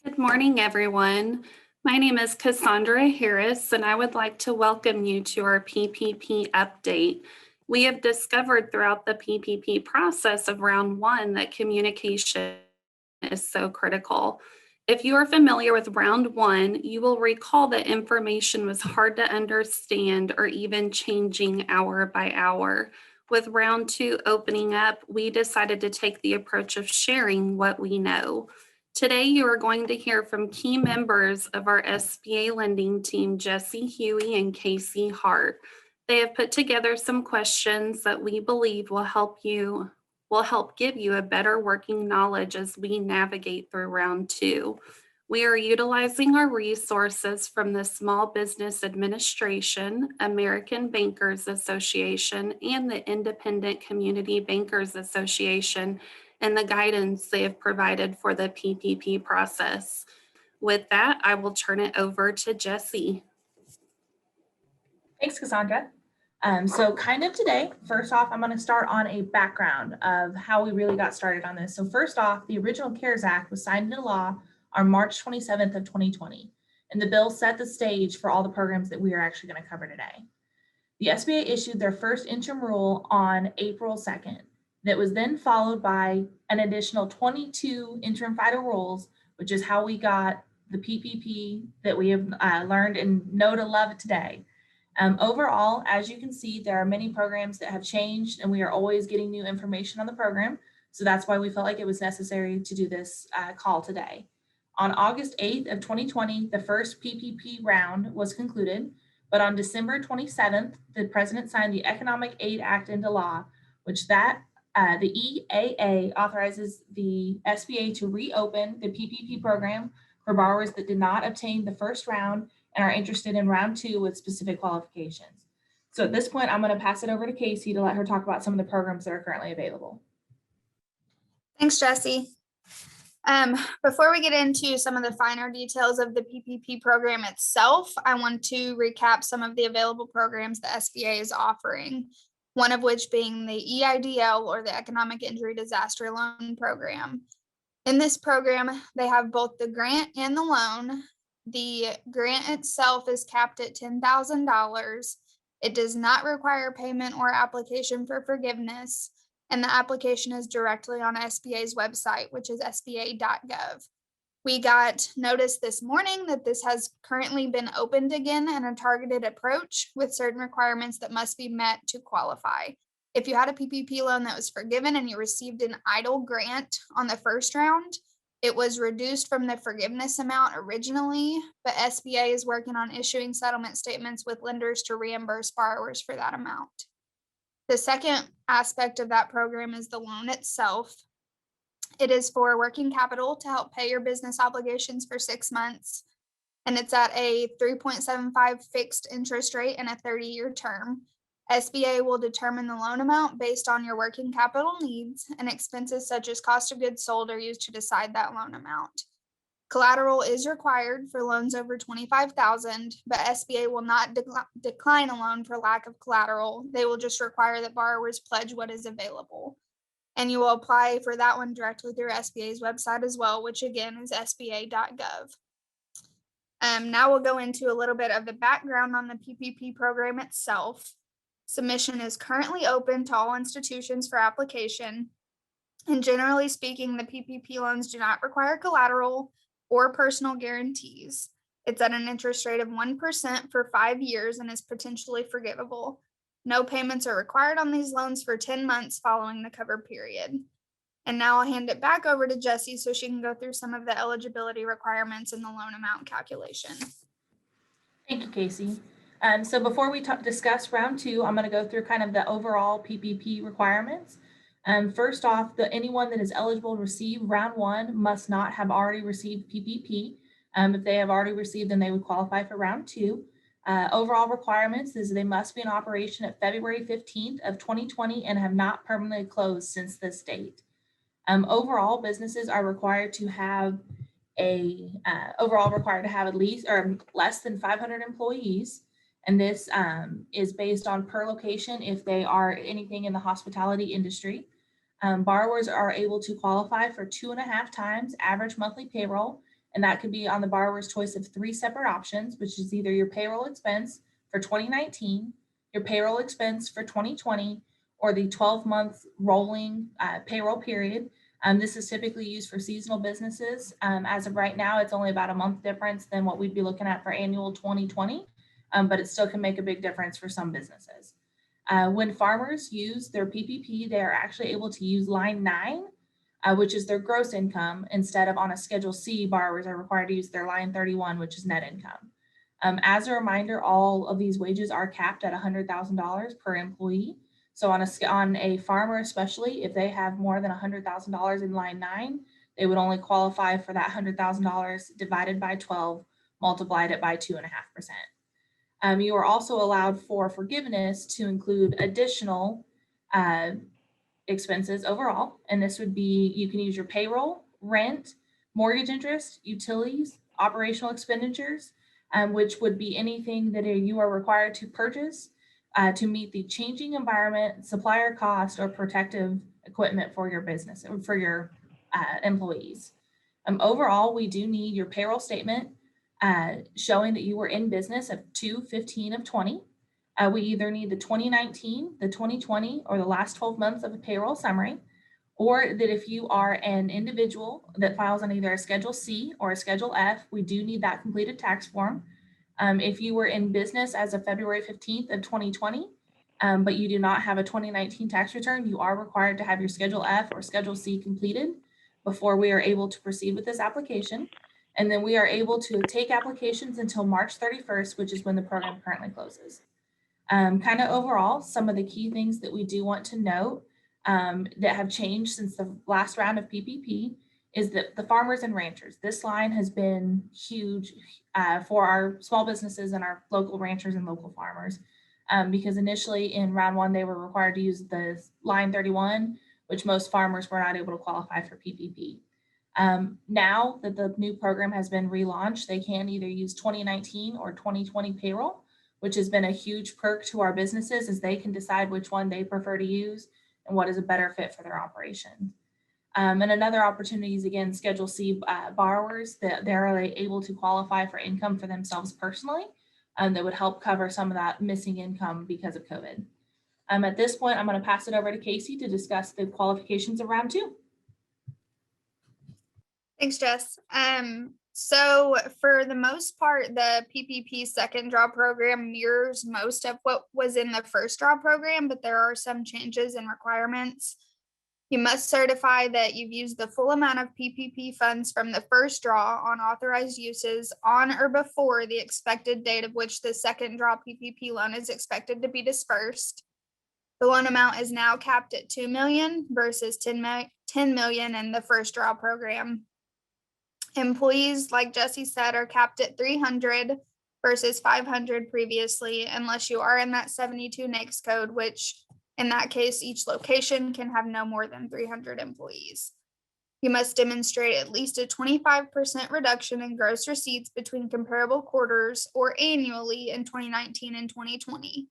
Good morning, everyone. My name is Cassandra Harris, and I would like to welcome you to our PPP update. We have discovered throughout the PPP process of round one that communication is so critical. If you are familiar with round one, you will recall that information was hard to understand or even changing hour by hour. With round two opening up, we decided to take the approach of sharing what we know. Today, you are going to hear from key members of our SBA lending team, Jessie, Hughey, and Kaci, Hart. They have put together some questions that we believe will help give you a better working knowledge as we navigate through round two. We are utilizing our resources from the Small Business Administration, American Bankers Association, and the Independent Community Bankers Association, and the guidance they have provided for the PPP process. With that, I will turn it over to Jessie. Thanks, Cassandra. So kind of today, first off, I'm going to start on a background of how we really got started on this. So first off, the original CARES Act was signed into law on March 27th of 2020, and the bill set the stage for all the programs that we are actually going to cover today. The SBA issued their first interim rule on April 2nd. That was then followed by an additional 22 interim final rules, which is how we got the PPP that we have learned and know to love today. Overall, as you can see, there are many programs that have changed, and we are always getting new information on the program. So that's why we felt like it was necessary to do this call today. On August 8th of 2020, the first PPP round was concluded, but on December 27th, the president signed the Economic Aid Act into law, which the EAA authorizes the SBA to reopen the PPP program for borrowers that did not obtain the first round and are interested in round two with specific qualifications. So at this point, I'm going to pass it over to Kaci to let her talk about some of the programs that are currently available. Thanks, Jessie. Before we get into some of the finer details of the PPP program itself, I want to recap some of the available programs the SBA is offering, one of which being the EIDL, or the Economic Injury Disaster Loan Program. In this program, they have both the grant and the loan. The grant itself is capped at $10,000. It does not require payment or application for forgiveness, and the application is directly on SBA's website, which is sba.gov. We got notice this morning that this has currently been opened again in a targeted approach with certain requirements that must be met to qualify. If you had a PPP loan that was forgiven and you received an EIDL grant on the first round, it was reduced from the forgiveness amount originally, but SBA is working on issuing settlement statements with lenders to reimburse borrowers for that amount. The second aspect of that program is the loan itself. It is for working capital to help pay your business obligations for 6 months, and it's at a 3.75 fixed interest rate and a 30-year term. SBA will determine the loan amount based on your working capital needs, and expenses such as cost of goods sold are used to decide that loan amount. Collateral is required for loans over $25,000, but SBA will not decline a loan for lack of collateral. They will just require that borrowers pledge what is available. And you will apply for that one directly through SBA's website as well, which again is sba.gov. Now we'll go into a little bit of the background on the PPP program itself. Submission is currently open to all institutions for application. And generally speaking, the PPP loans do not require collateral or personal guarantees. It's at an interest rate of 1% for 5 years and is potentially forgivable. No payments are required on these loans for 10 months following the cover period. And now I'll hand it back over to Jessie so she can go through some of the eligibility requirements and the loan amount calculation. Thank you, Kaci. So before we discuss round two, I'm going to go through kind of the overall PPP requirements. First off, anyone that is eligible to receive round one must not have already received PPP. If they have already received, then they would qualify for round two. Overall requirements is they must be in operation at February 15th of 2020 and have not permanently closed since this date. Overall, businesses are required to have at least or less than 500 employees. And this is based on per location if they are anything in the hospitality industry. Borrowers are able to qualify for 2.5 times average monthly payroll And that could be on the borrower's choice of 3 separate options, which is either your payroll expense for 2019, your payroll expense for 2020, or the 12-month rolling payroll period. This is typically used for seasonal businesses. As of right now, it's only about a month difference than what we'd be looking at for annual 2020, but it still can make a big difference for some businesses. When farmers use their PPP, they are actually able to use line 9, which is their gross income, instead of on a Schedule C, borrowers are required to use their line 31, which is net income. As a reminder, all of these wages are capped at $100,000 per employee. So on a farmer, especially if they have more than $100,000 in line 9, they would only qualify for that $100,000 divided by 12, multiplied it by 2.5%. You are also allowed for forgiveness to include additional expenses overall. And this would be, you can use your payroll, rent, mortgage interest, utilities, operational expenditures, which would be anything that you are required to purchase to meet the changing environment, supplier cost, or protective equipment for your business, or for your employees. Overall, we do need your payroll statement showing that you were in business of 2/15 of 20. We either need the 2019, the 2020, or the last 12 months of a payroll summary, or that if you are an individual that files on either a Schedule C or a Schedule F, we do need that completed tax form. If you were in business as of February 15th of 2020, but you do not have a 2019 tax return, you are required to have your Schedule F or Schedule C completed before we are able to proceed with this application. And then we are able to take applications until March 31st, which is when the program currently closes. Kind of overall, some of the key things that we do want to note that have changed since the last round of PPP is that the farmers and ranchers, this line has been huge for our small businesses and our local ranchers and local farmers. Because initially in round 1, they were required to use the line 31, which most farmers were not able to qualify for PPP. Now that the new program has been relaunched, they can either use 2019 or 2020 payroll, which has been a huge perk to our businesses as they can decide which one they prefer to use and what is a better fit for their operation. And another opportunity is, again, Schedule C borrowers that they're able to qualify for income for themselves personally, that would help cover some of that missing income because of COVID. At this point, I'm going to pass it over to Kaci to discuss the qualifications of round 2. Thanks, Jess. So for the most part, the PPP second draw program mirrors most of what was in the first draw program, but there are some changes and requirements. You must certify that you've used the full amount of PPP funds from the first draw on authorized uses on or before the expected date of which the second draw PPP loan is expected to be dispersed. The loan amount is now capped at $2 million versus $10 million in the first draw program. Employees, like Jessie said, are capped at 300 versus 500 previously, unless you are in that 72 NAICS code, which in that case, each location can have no more than 300 employees. You must demonstrate at least a 25% reduction in gross receipts between comparable quarters or annually in 2019 and 2020.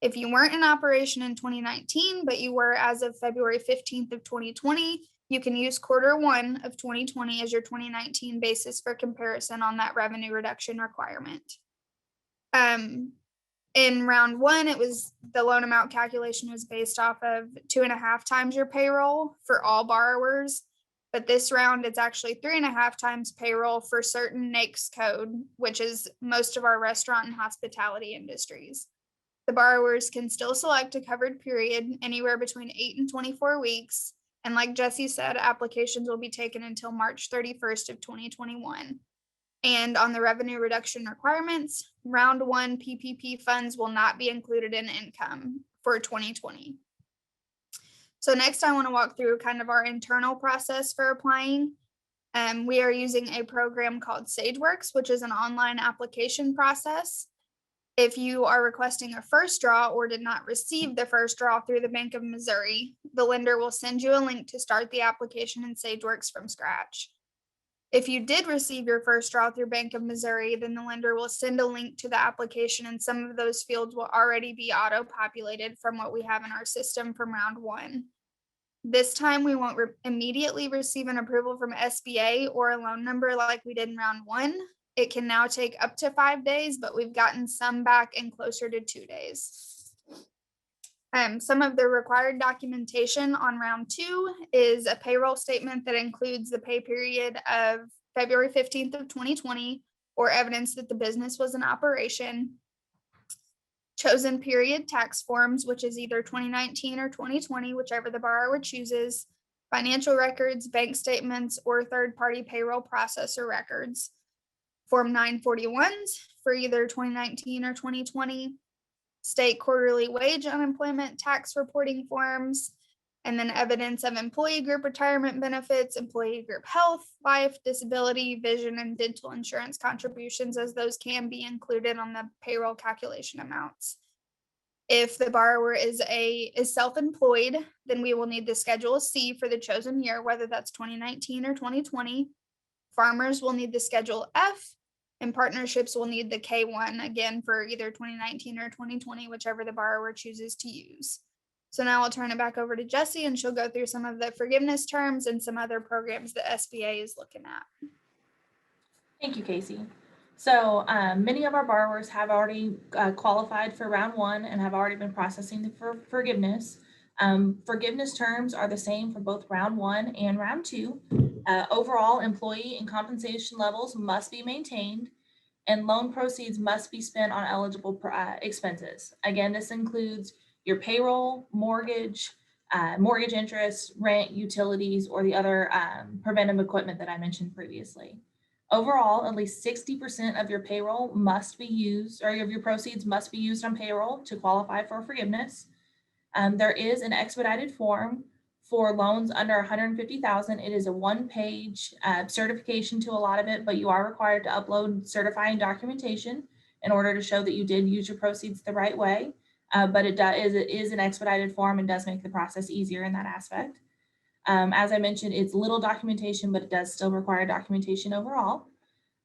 If you weren't in operation in 2019, but you were as of February 15th of 2020, you can use Q1 of 2020 as your 2019 basis for comparison on that revenue reduction requirement. In round 1, it was the loan amount calculation was based off of 2.5 times your payroll for all borrowers. But this round, it's actually 3.5 times payroll for certain NAICS code, which is most of our restaurant and hospitality industries. The borrowers can still select a covered period anywhere between 8 and 24 weeks. And like Jessie said, applications will be taken until March 31st of 2021. And on the revenue reduction requirements, round 1 PPP funds will not be included in income for 2020. So next I want to walk through kind of our internal process for applying. We are using a program called SageWorks, which is an online application process. If you are requesting a first draw or did not receive the first draw through the Bank of Missouri, the lender will send you a link to start the application in SageWorks from scratch. If you did receive your first draw through Bank of Missouri, then the lender will send a link to the application, and some of those fields will already be auto-populated from what we have in our system from round 1. This time we won't immediately receive an approval from SBA or a loan number like we did in round 1. It can now take up to 5 days, but we've gotten some back in closer to 2 days. Some of the required documentation on round 2 is a payroll statement that includes the pay period of February 15th of 2020 or evidence that the business was in operation. Chosen period tax forms, which is either 2019 or 2020, whichever the borrower chooses, financial records, bank statements, or third-party payroll processor records. Form 941s for either 2019 or 2020, state quarterly wage unemployment tax reporting forms, and then evidence of employee group retirement benefits, employee group health, life, disability, vision, and dental insurance contributions, as those can be included on the payroll calculation amounts. If the borrower is self-employed, then we will need the Schedule C for the chosen year, whether that's 2019 or 2020. Farmers will need the Schedule F, and partnerships will need the K1, again, for either 2019 or 2020, whichever the borrower chooses to use. So now I'll turn it back over to Jessie, and she'll go through some of the forgiveness terms and some other programs that SBA is looking at. Thank you, Kaci. So many of our borrowers have already qualified for round 1 and have already been processing for forgiveness. Forgiveness terms are the same for both round 1 and round 2. Overall, employee and compensation levels must be maintained, and loan proceeds must be spent on eligible expenses. Again, this includes your payroll, mortgage interest, rent, utilities, or the other preventive equipment that I mentioned previously. Overall, at least 60% of your payroll must be used, or of your proceeds must be used on payroll to qualify for forgiveness. There is an expedited form for loans under $150,000. It is a 1-page certification to a lot of it, but you are required to upload certifying documentation in order to show that you did use your proceeds the right way. But it is an expedited form and does make the process easier in that aspect. As I mentioned, it's little documentation, but it does still require documentation overall.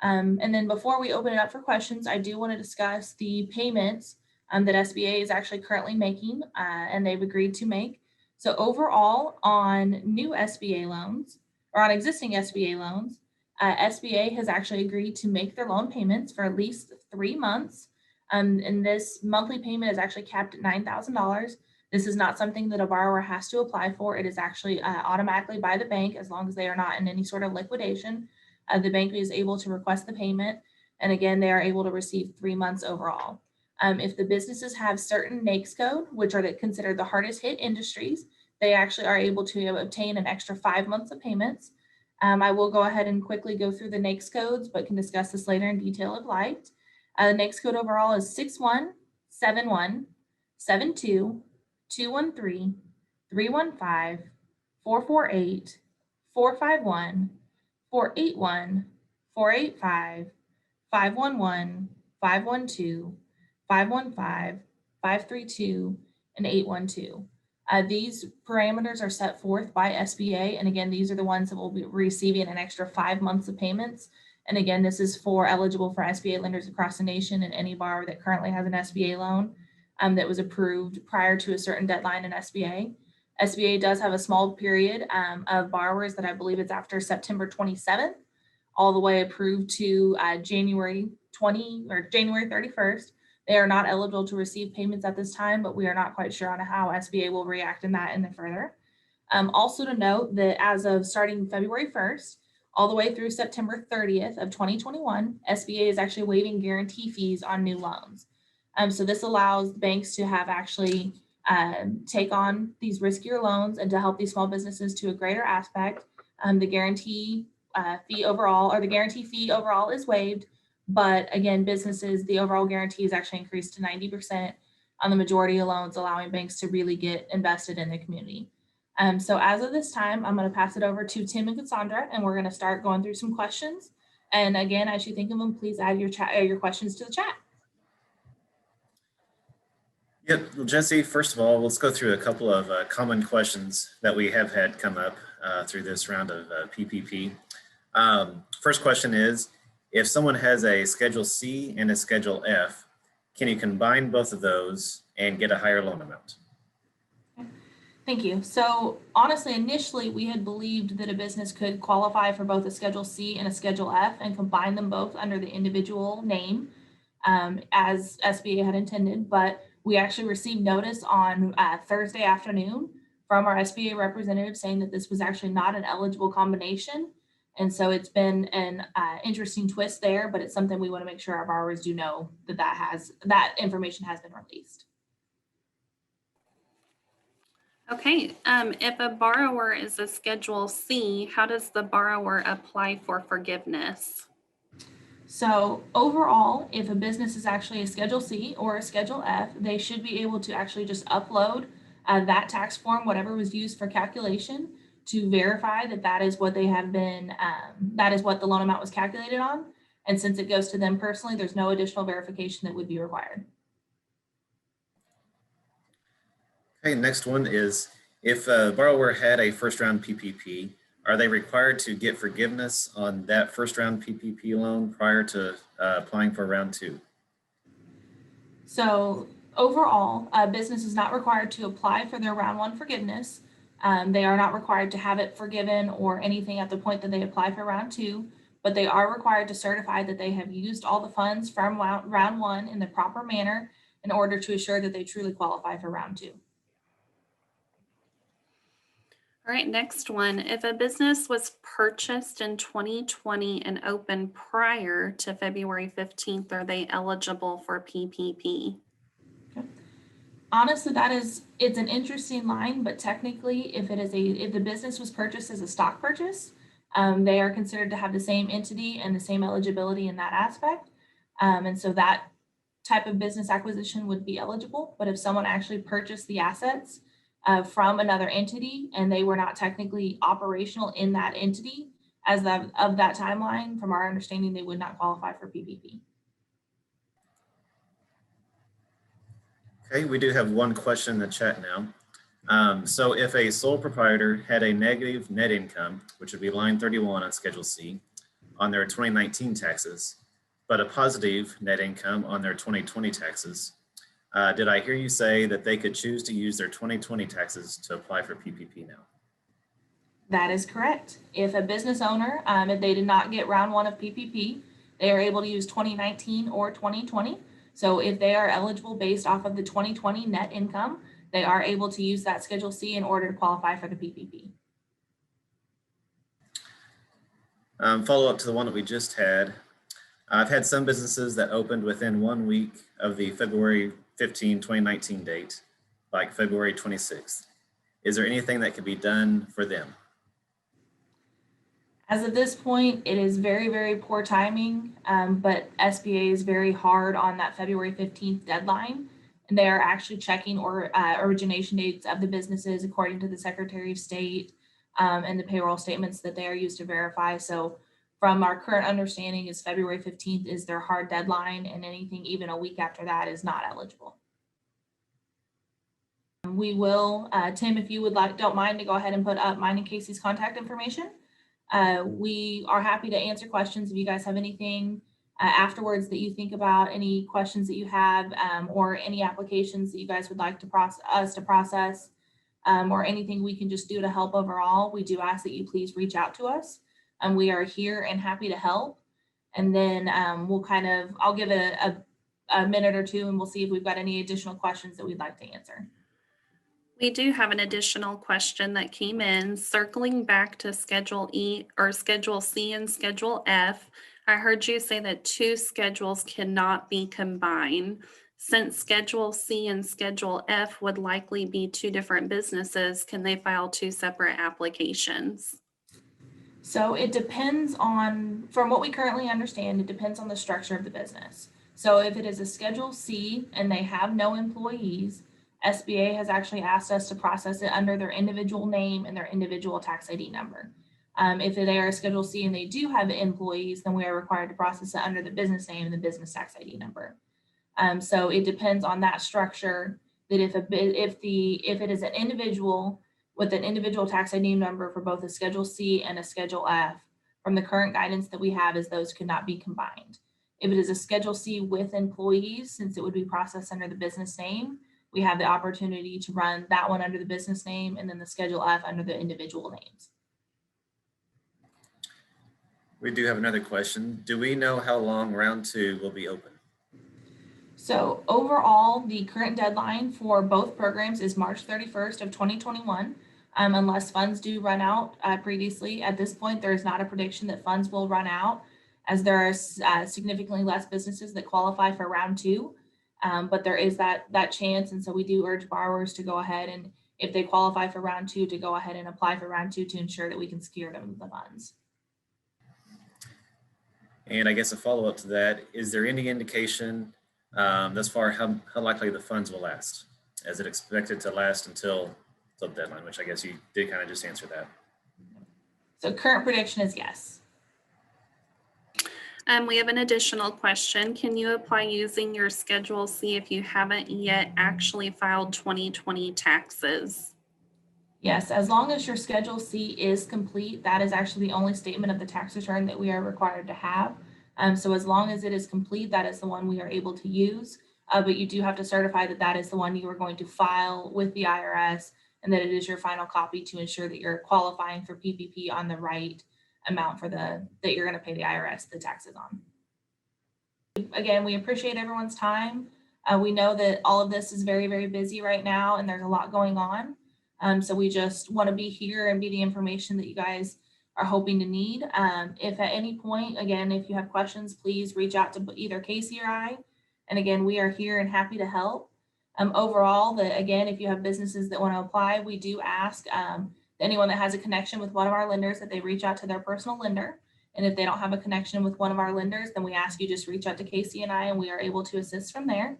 And then before we open it up for questions, I do want to discuss the payments that SBA is actually currently making and they've agreed to make. So overall, on new SBA loans or on existing SBA loans, SBA has actually agreed to make their loan payments for at least 3 months. And this monthly payment is actually capped at $9,000. This is not something that a borrower has to apply for. It is actually automatically by the bank as long as they are not in any sort of liquidation. The bank is able to request the payment. And again, they are able to receive 3 months overall. If the businesses have certain NAICS code, which are considered the hardest hit industries, they actually are able to obtain an extra 5 months of payments. I will go ahead and quickly go through the NAICS codes, but can discuss this later in detail if liked. The NAICS code overall is 617172 213 315 448 451 481 485 511 512 515 532 and 812. These parameters are set forth by SBA, and again, these are the ones that will be receiving an extra 5 months of payments. And again, this is eligible for SBA lenders across the nation and any borrower that currently has an SBA loan that was approved prior to a certain deadline in SBA. SBA does have a small period of borrowers that I believe it's after September 27th, all the way approved to January 31st. They are not eligible to receive payments at this time, but we are not quite sure on how SBA will react in that any further. Also to note that as of starting February 1st, all the way through September 30th of 2021, SBA is actually waiving guarantee fees on new loans. So this allows banks to have actually take on these riskier loans and to help these small businesses to a greater aspect. The guarantee fee overall is waived, but again, businesses, the overall guarantee is actually increased to 90% on the majority of loans, allowing banks to really get invested in the community. So as of this time, I'm going to pass it over to Tim and Cassandra, and we're going to start going through some questions. And again, as you think of them, please add your questions to the chat. Yep. Well, Jessie, first of all, let's go through a couple of common questions that we have had come up through this round of PPP. First question is, if someone has a Schedule C and a Schedule F, can you combine both of those and get a higher loan amount? Thank you. So honestly, initially, we had believed that a business could qualify for both a Schedule C and a Schedule F and combine them both under the individual name as SBA had intended, but we actually received notice on Thursday afternoon from our SBA representative saying that this was actually not an eligible combination. And so it's been an interesting twist there, but it's something we want to make sure our borrowers do know that that information has been released. Okay, if a borrower is a Schedule C, how does the borrower apply for forgiveness? So overall, if a business is actually a Schedule C or a Schedule F, they should be able to actually just upload that tax form, whatever was used for calculation, to verify that that is what they have been, that is what the loan amount was calculated on. And since it goes to them personally, there's no additional verification that would be required. Okay, next one is, if a borrower had a first round PPP, are they required to get forgiveness on that first round PPP loan prior to applying for round 2? So overall, a business is not required to apply for their round 1 forgiveness. They are not required to have it forgiven or anything at the point that they apply for round 2, but they are required to certify that they have used all the funds from round 1 in the proper manner in order to assure that they truly qualify for round 2. All right, next one. If a business was purchased in 2020 and opened prior to February 15th, are they eligible for PPP? Honestly, it's an interesting line, but technically, if the business was purchased as a stock purchase, they are considered to have the same entity and the same eligibility in that aspect. And so that type of business acquisition would be eligible. But if someone actually purchased the assets from another entity and they were not technically operational in that entity as of that timeline, from our understanding, they would not qualify for PPP. Okay, we do have one question in the chat now. So if a sole proprietor had a negative net income, which would be line 31 on Schedule C, on their 2019 taxes, but a positive net income on their 2020 taxes, did I hear you say that they could choose to use their 2020 taxes to apply for PPP now? That is correct. If a business owner, if they did not get round 1 of PPP, they are able to use 2019 or 2020. So if they are eligible based off of the 2020 net income, they are able to use that Schedule C in order to qualify for the PPP. Follow up to the one that we just had. I've had some businesses that opened within 1 week of the February 15, 2019 date, like February 26th. Is there anything that could be done for them? As of this point, it is very, very poor timing, but SBA is very hard on that February 15th deadline. And they are actually checking origination dates of the businesses according to the Secretary of State and the payroll statements that they are used to verify. So from our current understanding is February 15th is their hard deadline, and anything even a week after that is not eligible. We will, Tim, if you don't mind to go ahead and put up mine and Kaci's contact information. We are happy to answer questions if you guys have anything afterwards that you think about, any questions that you have, or any applications that you guys would like to process, or anything we can just do to help overall. We do ask that you please reach out to us. We are here and happy to help. And then I'll give it a minute or two and we'll see if we've got any additional questions that we'd like to answer. We do have an additional question that came in, circling back to Schedule E or Schedule C and Schedule F. I heard you say that 2 schedules cannot be combined. Since Schedule C and Schedule F would likely be 2 different businesses, can they file 2 separate applications? So it depends on, from what we currently understand, it depends on the structure of the business. So if it is a Schedule C and they have no employees, SBA has actually asked us to process it under their individual name and their individual tax ID number. If they are a Schedule C and they do have employees, then we are required to process it under the business name and the business tax ID number. So it depends on that structure, that if it is an individual with an individual tax ID number for both a Schedule C and a Schedule F, from the current guidance that we have, is those could not be combined. If it is a Schedule C with employees, since it would be processed under the business name, we have the opportunity to run that one under the business name and then the Schedule F under the individual names. We do have another question. Do we know how long round 2 will be open? So overall, the current deadline for both programs is March 31st of 2021. Unless funds do run out previously. At this point, there is not a prediction that funds will run out, as there are significantly less businesses that qualify for round 2. But there is that chance, and so we do urge borrowers to go ahead and, if they qualify for round 2, to go ahead and apply for round 2 to ensure that we can secure them the funds. And I guess a follow-up to that, is there any indication thus far how likely the funds will last? Is it expected to last until the deadline, which I guess you did kind of just answer that. So current prediction is yes. We have an additional question. Can you apply using your Schedule C if you haven't yet actually filed 2020 taxes? Yes, as long as your Schedule C is complete, that is actually the only statement of the tax return that we are required to have. So as long as it is complete, that is the one we are able to use. But you do have to certify that that is the one you are going to file with the IRS and that it is your final copy to ensure that you're qualifying for PPP on the right amount for that you're going to pay the IRS the taxes on. Again, we appreciate everyone's time. We know that all of this is very, very busy right now and there's a lot going on. So we just want to be here and be the information that you guys are hoping to need. If at any point, again, if you have questions, please reach out to either Kaci or I. And again, we are here and happy to help. Overall, again, if you have businesses that want to apply, we do ask anyone that has a connection with one of our lenders that they reach out to their personal lender. And if they don't have a connection with one of our lenders, then we ask you just reach out to Kaci and I, and we are able to assist from there.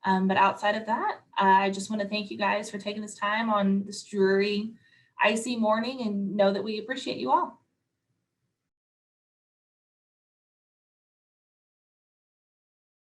But outside of that, I just want to thank you guys for taking this time on this dreary, icy morning and know that we appreciate you all.